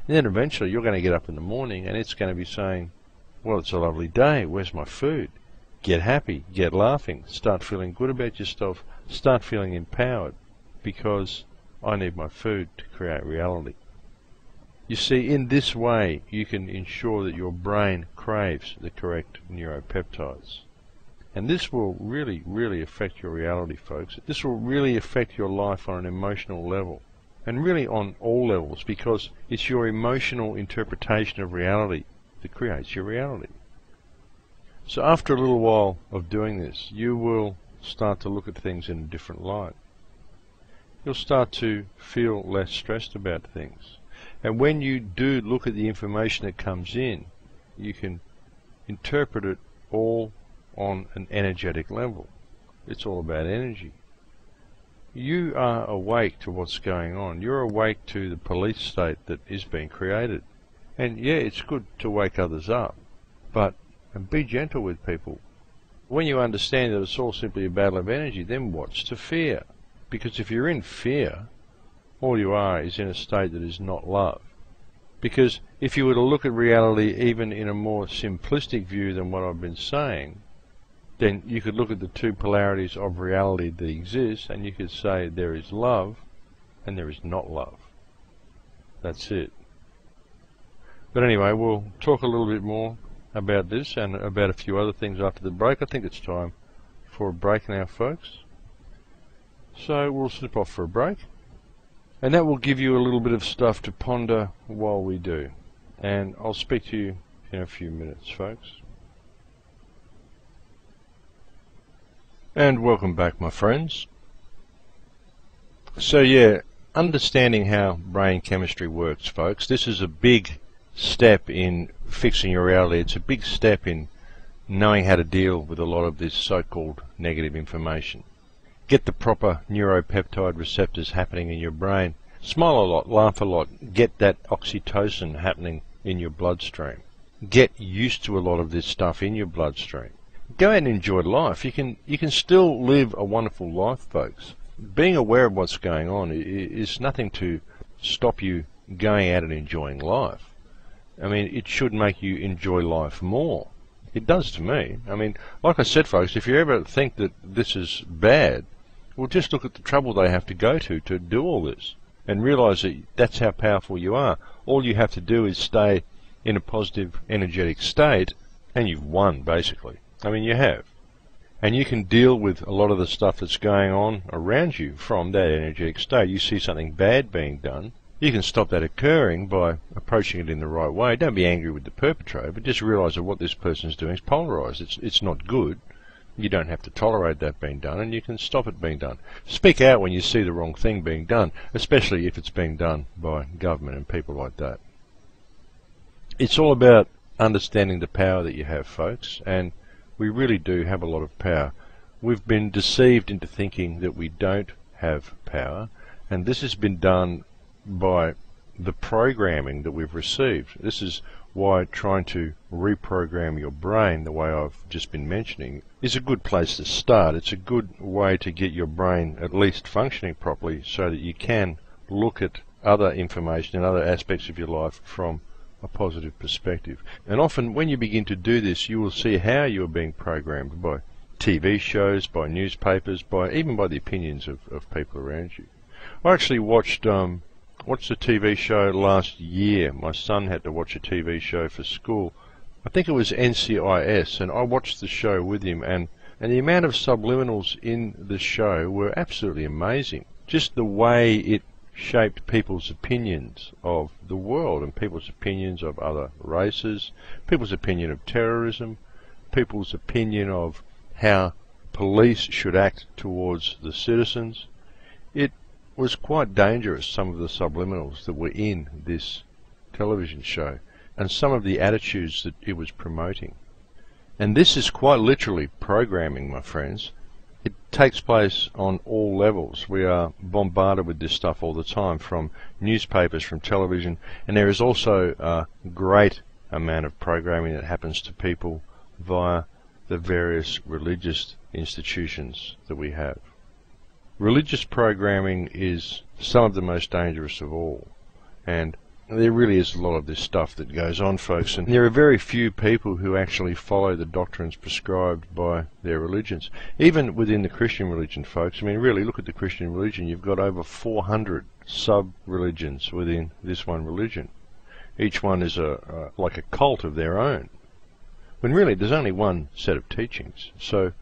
And then eventually you're going to get up in the morning and it's going to be saying, well, it's a lovely day, where's my food? Get happy, get laughing, start feeling good about yourself, start feeling empowered, because I need my food to create reality. You see, in this way you can ensure that your brain craves the correct neuropeptides. And this will really, really affect your reality, folks. This will really affect your life on an emotional level. And really on all levels, because it's your emotional interpretation of reality that creates your reality. So after a little while of doing this, you will start to look at things in a different light. You'll start to feel less stressed about things. And when you do look at the information that comes in, you can interpret it all on an energetic level. It's all about energy. You are awake to what's going on. You're awake to the police state that is being created. And yeah, it's good to wake others up, but be gentle with people. When you understand that it's all simply a battle of energy, then what's to fear? Because if you're in fear, all you are is in a state that is not love. Because if you were to look at reality even in a more simplistic view than what I've been saying, then you could look at the two polarities of reality that exist, and you could say there is love and there is not love. That's it. But anyway, we'll talk a little bit more about this and about a few other things after the break. I think it's time for a break now, folks. So we'll slip off for a break, and that will give you a little bit of stuff to ponder while we do. And I'll speak to you in a few minutes, folks. And welcome back, my friends. So yeah, understanding how brain chemistry works, folks, this is a big step in fixing your reality. It's a big step in knowing how to deal with a lot of this so-called negative information. Get the proper neuropeptide receptors happening in your brain. Smile a lot, laugh a lot, get that oxytocin happening in your bloodstream. Get used to a lot of this stuff in your bloodstream. Go out and enjoy life. You can still live a wonderful life, folks. Being aware of what's going on is nothing to stop you going out and enjoying life. I mean, it should make you enjoy life more. It does to me. I mean, like I said, folks, if you ever think that this is bad, well, just look at the trouble they have to go to do all this, and realize that that's how powerful you are. All you have to do is stay in a positive, energetic state, and you've won, basically. I mean, you have. And you can deal with a lot of the stuff that's going on around you from that energetic state. You see something bad being done, you can stop that occurring by approaching it in the right way. Don't be angry with the perpetrator, but just realize that what this person's doing is polarized. It's not good. You don't have to tolerate that being done, and you can stop it being done. Speak out when you see the wrong thing being done, especially if it's being done by government and people like that. It's all about understanding the power that you have, folks, and we really do have a lot of power. We've been deceived into thinking that we don't have power, and this has been done by the programming that we've received. This is why trying to reprogram your brain the way I've just been mentioning is a good place to start. It's a good way to get your brain at least functioning properly so that you can look at other information and other aspects of your life from a positive perspective. And often when you begin to do this, you will see how you are being programmed by TV shows, by newspapers, even by the opinions of people around you. I actually watched a TV show last year. My son had to watch a TV show for school. I think it was NCIS, and I watched the show with him, and the amount of subliminals in the show were absolutely amazing. Just the way it shaped people's opinions of the world and people's opinions of other races, people's opinion of terrorism, people's opinion of how police should act towards the citizens. It was quite dangerous, some of the subliminals that were in this television show and some of the attitudes that it was promoting. And this is quite literally programming, my friends. It takes place on all levels. We are bombarded with this stuff all the time, from newspapers, from television, and there is also a great amount of programming that happens to people via the various religious institutions that we have. Religious programming is some of the most dangerous of all, and There really is a lot of this stuff that goes on, folks, and there are very few people who actually follow the doctrines prescribed by their religions. Even within the Christian religion, folks, I mean, really, look at the Christian religion. You've got over 400 sub-religions within this one religion. Each one is like a cult of their own, when really there's only one set of teachings. So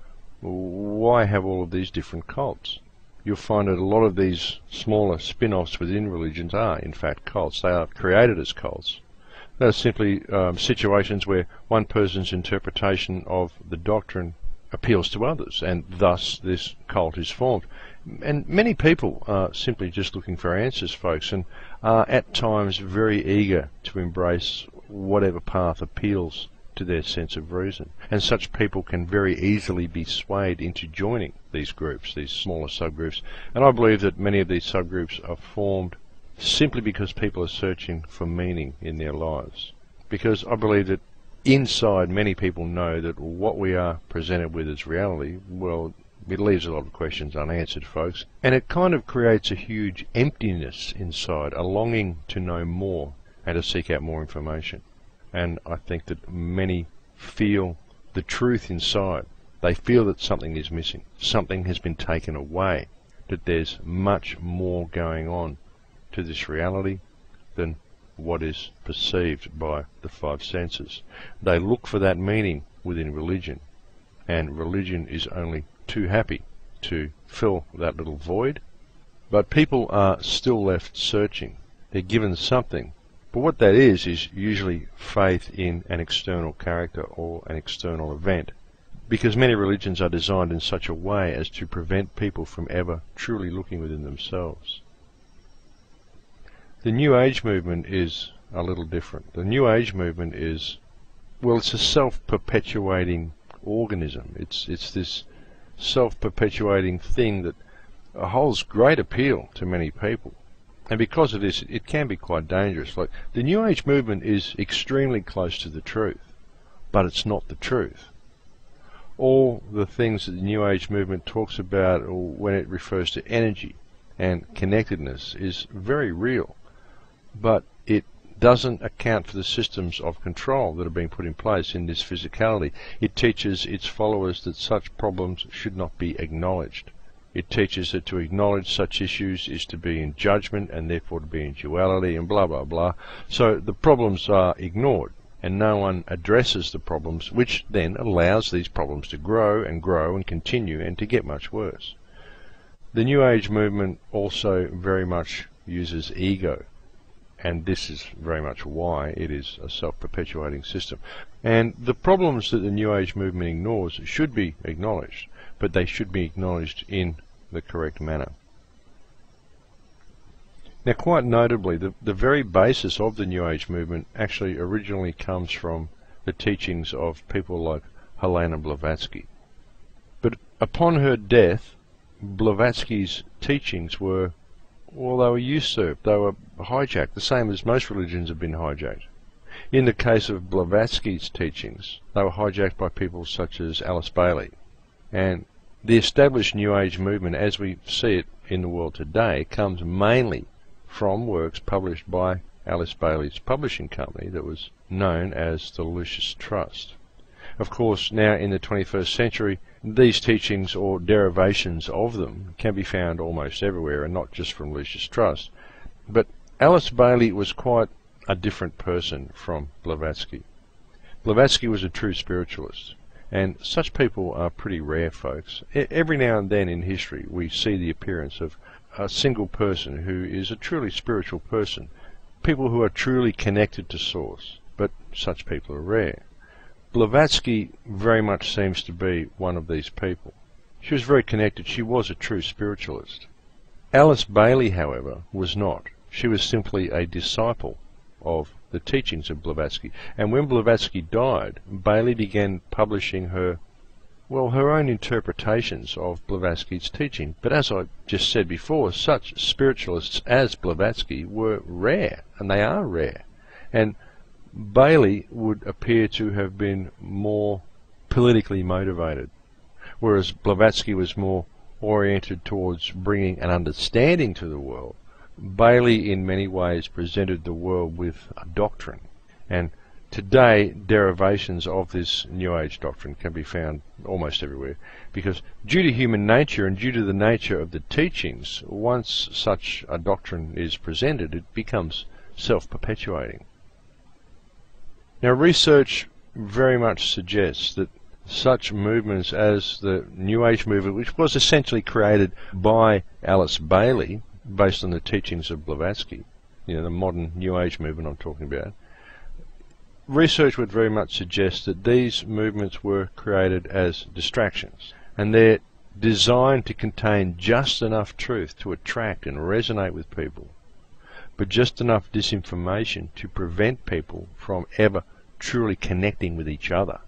why have all of these different cults? You'll find that a lot of these smaller spin-offs within religions are in fact cults. They are created as cults. They're simply situations where one person's interpretation of the doctrine appeals to others, and thus this cult is formed. And many people are simply just looking for answers, folks, and are at times very eager to embrace whatever path appeals to their sense of reason. And such people can very easily be swayed into joining these groups, these smaller subgroups. And I believe that many of these subgroups are formed simply because people are searching for meaning in their lives. Because I believe that inside many people know that what we are presented with as reality, well, it leaves a lot of questions unanswered, folks. And it kind of creates a huge emptiness inside, a longing to know more and to seek out more information. And I think that many feel the truth inside. They feel that something is missing, something has been taken away, that there's much more going on to this reality than what is perceived by the five senses. They look for that meaning within religion, and religion is only too happy to fill that little void. But people are still left searching. They're given something. But what that is usually faith in an external character or an external event, because many religions are designed in such a way as to prevent people from ever truly looking within themselves. The New Age movement is a little different. The New Age movement is, well, it's a self-perpetuating organism. It's this self-perpetuating thing that holds great appeal to many people. And because of this, it can be quite dangerous. Like, the New Age movement is extremely close to the truth, but it's not the truth. All the things that the New Age movement talks about, or when it refers to energy and connectedness, is very real, but it doesn't account for the systems of control that are being put in place in this physicality. It teaches its followers that such problems should not be acknowledged. It teaches that to acknowledge such issues is to be in judgment and therefore to be in duality and blah blah blah. So the problems are ignored and no one addresses the problems, which then allows these problems to grow and continue and to get much worse. The New Age movement also very much uses ego, and this is very much why it is a self-perpetuating system. And the problems that the New Age movement ignores should be acknowledged, but they should be acknowledged in the correct manner. Now, quite notably, the very basis of the New Age movement actually originally comes from the teachings of people like Helena Blavatsky. But upon her death, Blavatsky's teachings were, well, they were usurped, they were hijacked, the same as most religions have been hijacked. In the case of Blavatsky's teachings, they were hijacked by people such as Alice Bailey. And the established New Age movement, as we see it in the world today, comes mainly from works published by Alice Bailey's publishing company that was known as the Lucis Trust. Of course, now in the 21st century, these teachings or derivations of them can be found almost everywhere, and not just from Lucis Trust. But Alice Bailey was quite a different person from Blavatsky. Blavatsky was a true spiritualist, and such people are pretty rare, folks. Every now and then in history we see the appearance of a single person who is a truly spiritual person, people who are truly connected to Source, but such people are rare. Blavatsky very much seems to be one of these people. She was very connected. She was a true spiritualist. Alice Bailey, however, was not. She was simply a disciple of the teachings of Blavatsky. And when Blavatsky died, Bailey began publishing her own interpretations of Blavatsky's teaching. But as I just said before, such spiritualists as Blavatsky were rare, and they are rare. And Bailey would appear to have been more politically motivated, whereas Blavatsky was more oriented towards bringing an understanding to the world Bailey in many ways presented the world with a doctrine, and today derivations of this New Age doctrine can be found almost everywhere, because due to human nature and due to the nature of the teachings, once such a doctrine is presented, it becomes self-perpetuating. Now, research very much suggests that such movements as the New Age movement, which was essentially created by Alice Bailey based on the teachings of Blavatsky, the modern New Age movement I'm talking about, research would very much suggest that these movements were created as distractions, and they're designed to contain just enough truth to attract and resonate with people, but just enough disinformation to prevent people from ever truly connecting with each other.